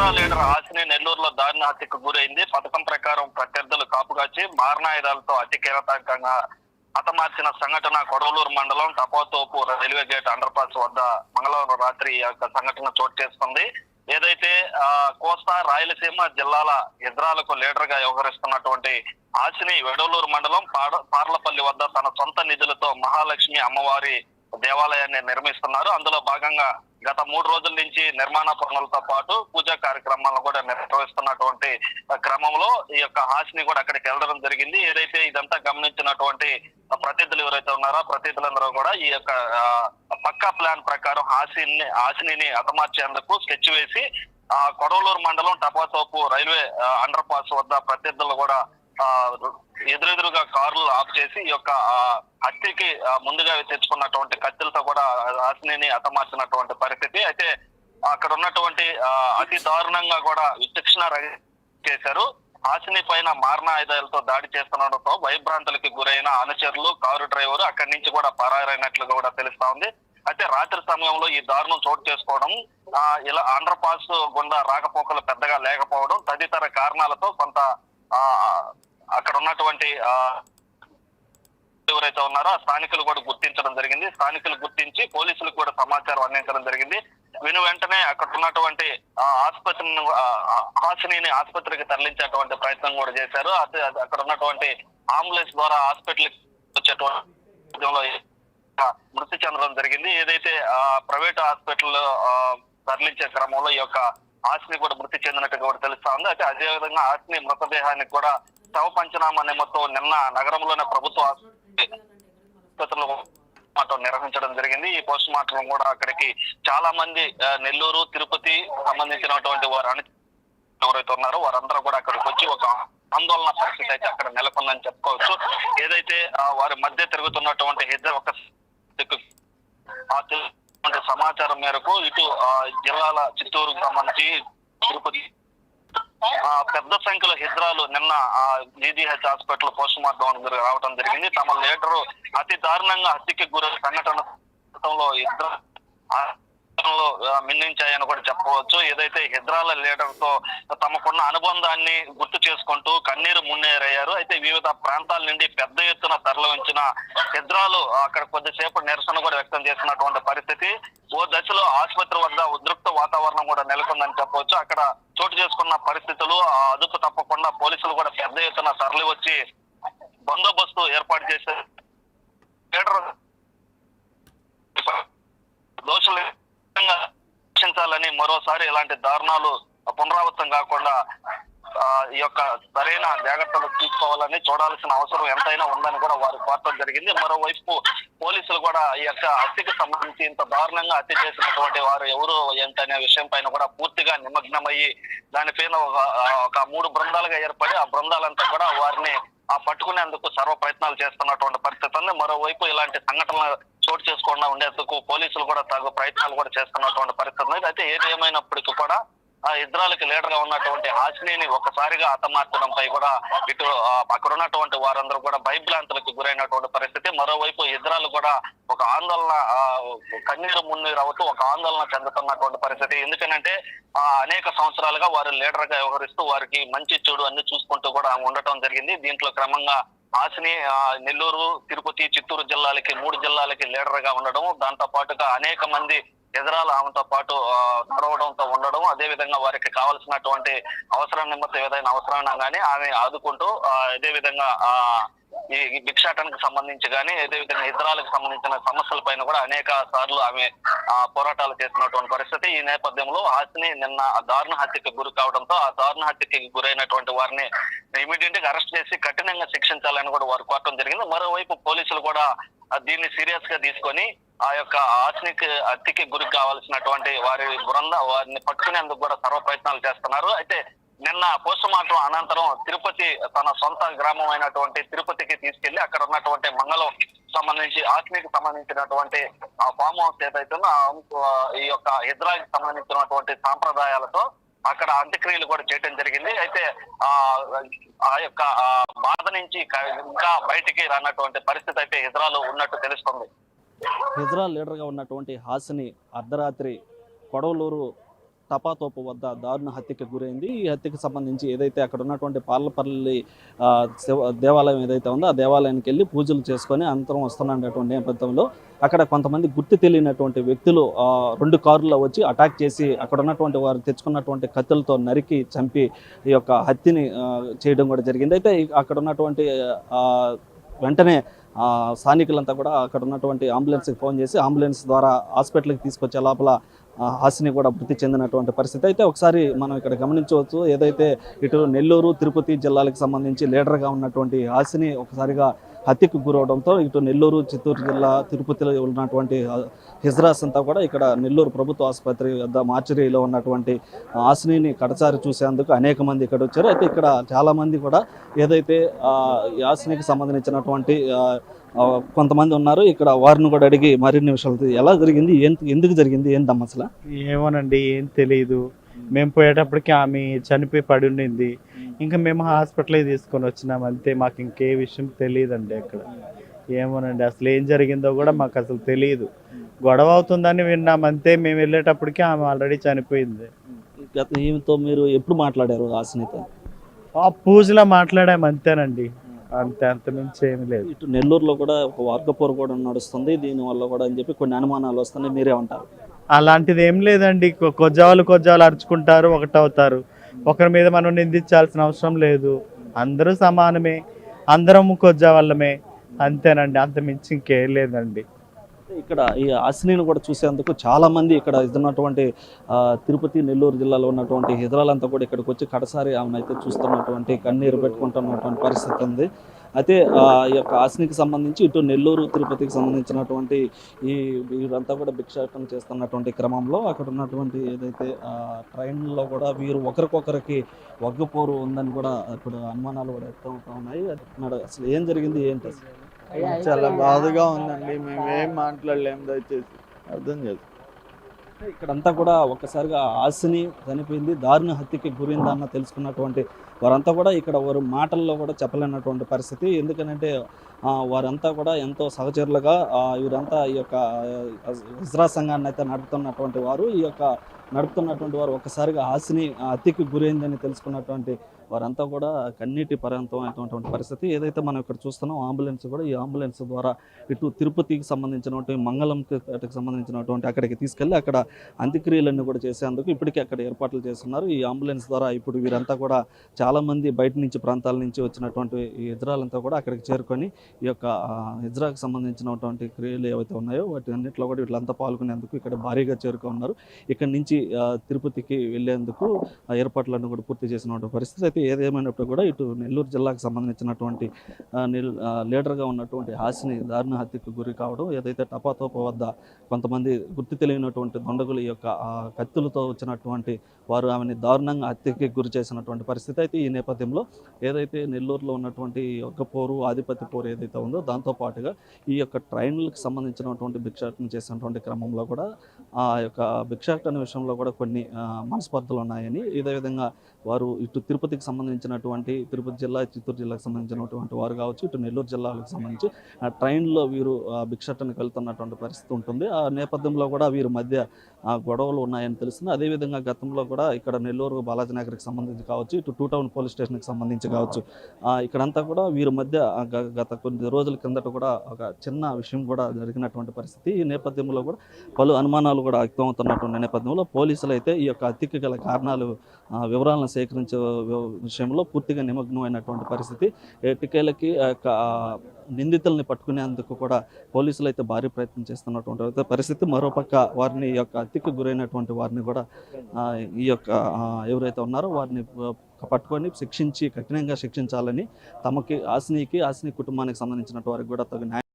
Hijra leader Hasini నెల్లూరులో దారుణ హత్యకు గురైంది. పథకం ప్రకారం ప్రత్యర్థులు కాపుగాచి మారణాయుధాలతో అతి కీలకంగా హతమార్చిన సంఘటన కొడవలూరు మండలం టపోతోపు రైల్వే గేట్ అండర్ పాస్ వద్ద మంగళవారం రాత్రి ఈ యొక్క సంఘటన చోటు చేసుకుంది. ఏదైతే కోస్తా రాయలసీమ జిల్లాల హిజ్రాలకు లీడర్ గా వ్యవహరిస్తున్నటువంటి హాసిని వెడవలూరు మండలం పార్లపల్లి వద్ద తన సొంత నిధులతో మహాలక్ష్మి అమ్మవారి దేవాలయాన్ని నిర్మిస్తున్నారు. అందులో భాగంగా గత 3 రోజుల నుంచి నిర్మాణ పనులతో పాటు పూజా కార్యక్రమాలను కూడా నిర్వహిస్తున్నటువంటి క్రమంలో ఈ యొక్క హాసిని కూడా అక్కడికి వెళ్ళడం జరిగింది. ఏదైతే ఇదంతా గమనించినటువంటి ప్రతినిధులు ఎవరైతే ఉన్నారో ప్రతినిధులందరూ కూడా ఈ యొక్క పక్కా ప్లాన్ ప్రకారం హాసిని హతమార్చేందుకు స్కెచ్ వేసి కొడవలూరు మండలం టపాతోపు రైల్వే అండర్ పాస్ వద్ద ప్రత్యర్థులు కూడా ఎదురెదురుగా కార్లు ఆఫ్ చేసి ఈ యొక్క హత్యకి ముందుగా తెచ్చుకున్నటువంటి కత్తులతో కూడా హాసిని హతమార్చినటువంటి పరిస్థితి. అయితే అక్కడ ఉన్నటువంటి అతి దారుణంగా కూడా విచక్షణ చేశారు. హాసిని పైన మారణాయుధాలతో దాడి చేస్తుండటంతో భయభ్రాంతులకి గురైన అనుచరులు కారు డ్రైవర్ అక్కడి నుంచి కూడా పరారైనట్లుగా కూడా తెలుస్తా ఉంది. అయితే రాత్రి సమయంలో ఈ దారుణం చోటు చేసుకోవడం, ఇలా అండర్ పాస్ గుండా రాకపోకలు పెద్దగా లేకపోవడం తదితర కారణాలతో కొంత అక్కడ ఉన్నటువంటి ఎవరైతే ఉన్నారో ఆ స్థానికులు కూడా గుర్తించడం జరిగింది. స్థానికులు గుర్తించి పోలీసులకు కూడా సమాచారం అందించడం జరిగింది. వెంటనే అక్కడ ఉన్నటువంటి ఆసుపత్రిని హాసిని ఆసుపత్రికి తరలించేటువంటి ప్రయత్నం కూడా చేశారు. అక్కడ ఉన్నటువంటి అంబులెన్స్ ద్వారా హాస్పిటల్ వచ్చేటువంటి మృతి చెందడం జరిగింది. ఏదైతే ప్రైవేట్ హాస్పిటల్ తరలించే క్రమంలో ఈ యొక్క హాసిని కూడా మృతి చెందినట్టుగా కూడా తెలుస్తా ఉంది. అయితే అదేవిధంగా హాసిని మృతదేహానికి కూడా శవ పంచనామా నిమిత్తం నిన్న నగరంలోనే ప్రభుత్వ ఆసుపత్రులు నిర్వహించడం జరిగింది. ఈ పోస్ట్ మార్టం కూడా అక్కడికి చాలా మంది నెల్లూరు తిరుపతి సంబంధించినటువంటి వారు ఎవరైతే ఉన్నారో వారందరూ కూడా అక్కడికి వచ్చి ఒక ఆందోళన పరిస్థితి అయితే అక్కడ నెలకొందని చెప్పుకోవచ్చు. ఏదైతే వారి మధ్య తిరుగుతున్నటువంటి ఒక సమాచారం మేరకు ఇటు జిల్లాల చిత్తూరుకు సంబంధించి తిరుపతి పెద్ద సంఖ్యలో హిజ్రాలు నిన్న జీజీహెచ్ హాస్పిటల్ పోస్ట్ మార్టం రావడం జరిగింది. తమ లీడరు అతి దారుణంగా హత్యకి గురైన సంఘటనలో మిన్నించాయని కూడా చెప్పవచ్చు. ఏదైతే హిజ్రాల లీడర్ తో తమకున్న అనుబంధాన్ని గుర్తు చేసుకుంటూ కన్నీరు మున్నేరయ్యారు. అయితే వివిధ ప్రాంతాల నుండి పెద్ద ఎత్తున తరలించిన హిజ్రాలు అక్కడ కొద్దిసేపు నిరసన కూడా వ్యక్తం చేసినటువంటి పరిస్థితి. ఓ దశలో ఆసుపత్రి వద్ద ఉద్రిక్త వాతావరణం కూడా నెలకొందని చెప్పవచ్చు. అక్కడ చోటు చేసుకున్న పరిస్థితులు అదుపు తప్పకుండా పోలీసులు కూడా పెద్ద ఎత్తున తరలి వచ్చి బందోబస్తు ఏర్పాటు చేశారు. లీడర్ దోషులు రక్షించాలని మరోసారి ఇలాంటి దారుణాలు పునరావృతం కాకుండా ఈ యొక్క సరైన జాగ్రత్తలు తీసుకోవాలని చూడాల్సిన అవసరం ఎంతైనా ఉందని కూడా వారు కోరటం జరిగింది. మరోవైపు పోలీసులు కూడా ఈ యొక్క హత్యకు సంబంధించి ఇంత దారుణంగా హత్య చేసినటువంటి వారు ఎవరు ఏంటనే విషయం పైన కూడా పూర్తిగా నిమగ్నమయ్యి దానిపైన ఒక 3 బృందాలుగా ఏర్పడి ఆ బృందాలంతా కూడా వారిని పట్టుకునేందుకు సర్వ ప్రయత్నాలు చేస్తున్నటువంటి పరిస్థితి ఉంది. మరోవైపు ఇలాంటి సంఘటనలు చోటు చేసుకోకుండా ఉండేందుకు పోలీసులు కూడా తగు ప్రయత్నాలు కూడా చేస్తున్నటువంటి పరిస్థితి ఉంది. అయితే ఏది ఏమైనప్పటికీ కూడా హిజ్రాలకి లీడర్ గా ఉన్నటువంటి హాసిని ఒక్కసారిగా హతమార్చడంపై కూడా ఇటు అక్కడ ఉన్నటువంటి వారందరూ కూడా భయభ్రాంతులకు గురైనటువంటి పరిస్థితి. మరోవైపు హిజ్రాలు కూడా ఒక ఆందోళన కన్నీరు మున్నీరు అవుతూ ఒక ఆందోళన చెందుతున్నటువంటి పరిస్థితి. ఎందుకంటే అనేక సంవత్సరాలుగా వారు లీడర్ గా వ్యవహరిస్తూ వారికి మంచి చెడు అన్ని చూసుకుంటూ కూడా ఉండటం జరిగింది. దీంట్లో క్రమంగా హాసిని నెల్లూరు తిరుపతి చిత్తూరు జిల్లాలకి 3 జిల్లాలకి లీడర్ గా ఉండడం, దాంతో పాటుగా అనేక మంది ఎదురాలు ఆమెతో పాటు నడవడంతో ఉండడం, అదే విధంగా వారికి కావాల్సినటువంటి అవసరం నిమిత్తం ఏదైనా అవసరం కానీ ఆమె ఆదుకుంటూ అదే విధంగా ఈ భిక్షాటనకు సంబంధించి కానీ అదేవిధంగా ఇతరాలకు సంబంధించిన సమస్యల పైన కూడా అనేక సార్లు ఆమె పోరాటాలు చేస్తున్నటువంటి పరిస్థితి. ఈ నేపథ్యంలో హాసిని నిన్న దారుణ హత్యకి గురి కావడంతో ఆ దారుణ హత్యకి గురైనటువంటి వారిని ఇమీడియట్ గా అరెస్ట్ చేసి కఠినంగా శిక్షించాలని కూడా వారు కోరటం జరిగింది. మరోవైపు పోలీసులు కూడా దీన్ని సీరియస్ గా తీసుకొని ఆ యొక్క హత్యకి గురి కావాల్సినటువంటి వారిని పట్టుకునేందుకు కూడా సర్వ ప్రయత్నాలు చేస్తున్నారు. అయితే నిన్న పోస్ట్ మార్టం అనంతరం తిరుపతి తన సొంత గ్రామం అయినటువంటి తిరుపతికి తీసుకెళ్లి అక్కడ ఉన్నటువంటి మంగళం సంబంధించి హాసినికి సంబంధించినటువంటి ఆ ఫామ్ హౌస్ ఏదైతుందో ఈ యొక్క హిజ్రాకి సంబంధించినటువంటి సాంప్రదాయాలతో అక్కడ అంత్యక్రియలు కూడా చేయడం జరిగింది. అయితే ఆ యొక్క బాధ నుంచి ఇంకా బయటికి రానటువంటి పరిస్థితి అయితే హిజ్రాలో ఉన్నట్టు తెలుస్తుంది. హిజ్రా లీడర్గా ఉన్నటువంటి హాసిని అర్ధరాత్రి కొడవలూరు టపాతోపు వద్ద దారుణ హత్యకి గురైంది. ఈ హత్యకి సంబంధించి ఏదైతే అక్కడ ఉన్నటువంటి పార్లపల్లి దేవాలయం ఏదైతే ఉందో ఆ దేవాలయానికి వెళ్ళి పూజలు చేసుకొని అనంతరం వస్తున్నటువంటి నేపథ్యంలో అక్కడ కొంతమంది గుర్తు తెలియనటువంటి వ్యక్తులు 2 కార్లలో వచ్చి అటాక్ చేసి అక్కడ ఉన్నటువంటి వారు తెచ్చుకున్నటువంటి కత్తులతో నరికి చంపి ఈ యొక్క హత్యని చేయడం కూడా జరిగింది. అయితే అక్కడ ఉన్నటువంటి వెంటనే స్థానికులంతా కూడా అక్కడ ఉన్నటువంటి అంబులెన్స్కి ఫోన్ చేసి అంబులెన్స్ ద్వారా హాస్పిటల్కి తీసుకొచ్చే లోపల హాసిని కూడా మృతి చెందినటువంటి పరిస్థితి. అయితే ఒకసారి మనం ఇక్కడ గమనించవచ్చు, ఏదైతే ఇటు నెల్లూరు తిరుపతి జిల్లాలకు సంబంధించి లీడర్గా ఉన్నటువంటి హాసిని ఒకసారిగా హత్యకు గురవడంతో ఇటు నెల్లూరు చిత్తూరు జిల్లా తిరుపతిలో ఉన్నటువంటి హిజ్రాస్ అంతా కూడా ఇక్కడ నెల్లూరు ప్రభుత్వ ఆసుపత్రి వద్ద మార్చరీలో ఉన్నటువంటి హాసినిని కడసారి చూసేందుకు అనేక మంది ఇక్కడ వచ్చారు. అయితే ఇక్కడ చాలామంది కూడా ఏదైతే ఈ హాసినికి సంబంధించినటువంటి కొంతమంది ఉన్నారు, ఇక్కడ వారిని కూడా అడిగి మరిన్ని విషయాలు ఎలా జరిగింది, ఎందుకు జరిగింది, ఏంటమ్మా అసలు? ఏమోనండి, ఏం తెలియదు. మేము పోయేటప్పటికి ఆమె చనిపోయి పడి ఉండింది. ఇంకా మేము హాస్పిటల్కి తీసుకొని వచ్చినాం అంతే. మాకు ఇంకే విషయం తెలియదండి అక్కడ. ఏమోనండి, అసలు ఏం జరిగిందో కూడా మాకు అసలు తెలియదు. గొడవ అవుతుందని విన్నాం అంతే. మేము వెళ్ళేటప్పటికి ఆమె ఆల్రెడీ చనిపోయింది. ఈమెతో మీరు ఎప్పుడు మాట్లాడారు హాసినితో? ఆ పూజలో మాట్లాడాము అంతేనండి, అంతే, అంతమించి ఏమి లేదు. ఇటు నెల్లూరులో కూడా ఒక వర్గపోరు కూడా నడుస్తుంది దీనివల్ల కూడా అని చెప్పి కొన్ని అనుమానాలు వస్తున్నాయి, మీరేమంటారు? అలాంటిది ఏం లేదండి. కొజ్జాలు అరుచుకుంటారు, ఒకటవుతారు. ఒకరి మీద మనం నిందించాల్సిన అవసరం లేదు. అందరూ సమానమే, అందరం కొజ్జా వాళ్ళమే, అంతేనండి, అంతమించి ఇంకేం లేదండి. ఇక్కడ ఈ హాసినిని కూడా చూసేందుకు చాలా మంది ఇక్కడ ఉన్నటువంటి తిరుపతి నెల్లూరు జిల్లాలో ఉన్నటువంటి హిజ్రాలంతా కూడా ఇక్కడికి వచ్చి కడసారి ఆమెను అయితే చూస్తున్నటువంటి కన్నీరు పెట్టుకుంటున్నటువంటి పరిస్థితి ఉంది. అయితే ఈ యొక్క హాసినికి సంబంధించి ఇటు నెల్లూరు తిరుపతికి సంబంధించినటువంటి వీరంతా కూడా భిక్షాటన చేస్తున్నటువంటి క్రమంలో అక్కడ ఉన్నటువంటి ఏదైతే ట్రైన్లో కూడా వీరు ఒకరికొకరికి వగ్గపోరు ఉందని కూడా ఇప్పుడు అనుమానాలు కూడా వ్యక్తం అవుతా ఉన్నాయి. అసలు ఏం జరిగింది, ఏంటి అసలు? చాలా బాధగా ఉందండి. మేము ఏం మాట్లాడలేము, దయచేసి అర్థం చేసుకో. ఇక్కడంతా కూడా ఒక్కసారిగా హాసిని చనిపోయింది, దారుణ హత్యకి గురైందన్న తెలుసుకున్నటువంటి వారంతా కూడా ఇక్కడ వారు మాటల్లో కూడా చెప్పలేనటువంటి పరిస్థితి. ఎందుకనంటే వారంతా కూడా ఎంతో సహచరులుగా వీరంతా ఈ యొక్క ఇజ్రా సంఘాన్ని అయితే నడుపుతున్నటువంటి వారు ఒక్కసారిగా హాసిని హత్యకి గురైందని తెలుసుకున్నటువంటి వారంతా కూడా కన్నీటి పర్యంతం అయినటువంటి పరిస్థితి. ఏదైతే మనం ఇక్కడ చూస్తున్నాం అంబులెన్స్ కూడా, ఈ అంబులెన్స్ ద్వారా ఇటు తిరుపతికి సంబంధించినటువంటి మంగళంకి సంబంధించినటువంటి అక్కడికి తీసుకెళ్ళి అక్కడ అంత్యక్రియలన్నీ కూడా చేసేందుకు ఇప్పటికే అక్కడ ఏర్పాట్లు చేస్తున్నారు. ఈ అంబులెన్స్ ద్వారా ఇప్పుడు వీరంతా కూడా చాలామంది బయట నుంచి ప్రాంతాల నుంచి వచ్చినటువంటి ఈ ఇజ్రాలంతా కూడా అక్కడికి చేరుకొని ఈ యొక్క ఇజ్రాకి సంబంధించినటువంటి క్రియలు ఏవైతే ఉన్నాయో వాటి అన్నింటిలో కూడా వీళ్ళంతా పాల్గొనేందుకు ఇక్కడ భారీగా చేరుకున్నారు. ఇక్కడ నుంచి తిరుపతికి వెళ్లేందుకు ఏర్పాట్లను కూడా పూర్తి చేసినటువంటి పరిస్థితి. అయితే ఏదేమైనప్పుడు కూడా ఇటు నెల్లూరు జిల్లాకు సంబంధించినటువంటి లీడర్గా ఉన్నటువంటి హాసిని దారుణ హత్యకు గురి కావడం, ఏదైతే టపాతోప వద్ద కొంతమంది గుర్తు తెలియనటువంటి దొండగులు ఈ యొక్క కత్తులతో వచ్చినటువంటి వారు ఆమెని దారుణంగా హత్యకి గురి చేసినటువంటి పరిస్థితి. అయితే ఈ నేపథ్యంలో ఏదైతే నెల్లూరులో ఉన్నటువంటి ఒక్కపోరు ఆధిపత్య పోరు ఏదైతే ఉందో దాంతోపాటుగా ఈ యొక్క ట్రైన్లకు సంబంధించినటువంటి భిక్షాటన చేసినటువంటి క్రమంలో కూడా ఆ యొక్క భిక్షాటన విషయంలో కూడా కొన్ని మనస్పర్ధలు ఉన్నాయని, ఇదే విధంగా వారు ఇటు తిరుపతికి సంబంధించినటువంటి తిరుపతి జిల్లా చిత్తూరు జిల్లాకు సంబంధించినటువంటి వారు కావచ్చు, ఇటు నెల్లూరు జిల్లాలకు సంబంధించి ట్రైన్లో వీరు భిక్షాటనకు వెళ్తున్నటువంటి పరిస్థితి ఉంటుంది. ఆ నేపథ్యంలో కూడా వీరి మధ్య గొడవలు ఉన్నాయని తెలుస్తుంది. అదేవిధంగా గతంలో కూడా ఇక్కడ నెల్లూరు బాలాజీనగర్కి సంబంధించి కావచ్చు, ఇటు 2 టౌన్ పోలీస్ స్టేషన్కి సంబంధించి కావచ్చు, ఇక్కడంతా కూడా వీరి మధ్య గత కొన్ని రోజుల కిందట కూడా ఒక చిన్న విషయం కూడా జరిగినటువంటి పరిస్థితి. ఈ నేపథ్యంలో కూడా పలు అనుమానాలు కూడా వ్యక్తమవుతున్నటువంటి నేపథ్యంలో పోలీసులు అయితే ఈ యొక్క హత్యకి గల కారణాలు వివరాలను సేకరించే విషయంలో పూర్తిగా నిమగ్నమైనటువంటి పరిస్థితి. ఎట్టికేలకి నిందితుల్ని పట్టుకునేందుకు కూడా పోలీసులు అయితే భారీ ప్రయత్నం చేస్తున్నటువంటి పరిస్థితి. మరోపక్క వారిని ఈ యొక్క హత్యకు గురైనటువంటి వారిని కూడా ఈ యొక్క ఎవరైతే ఉన్నారో వారిని పట్టుకొని కఠినంగా శిక్షించాలని హాసిని కుటుంబానికి సంబంధించినటువంటి వారికి కూడా తగు న్యాయం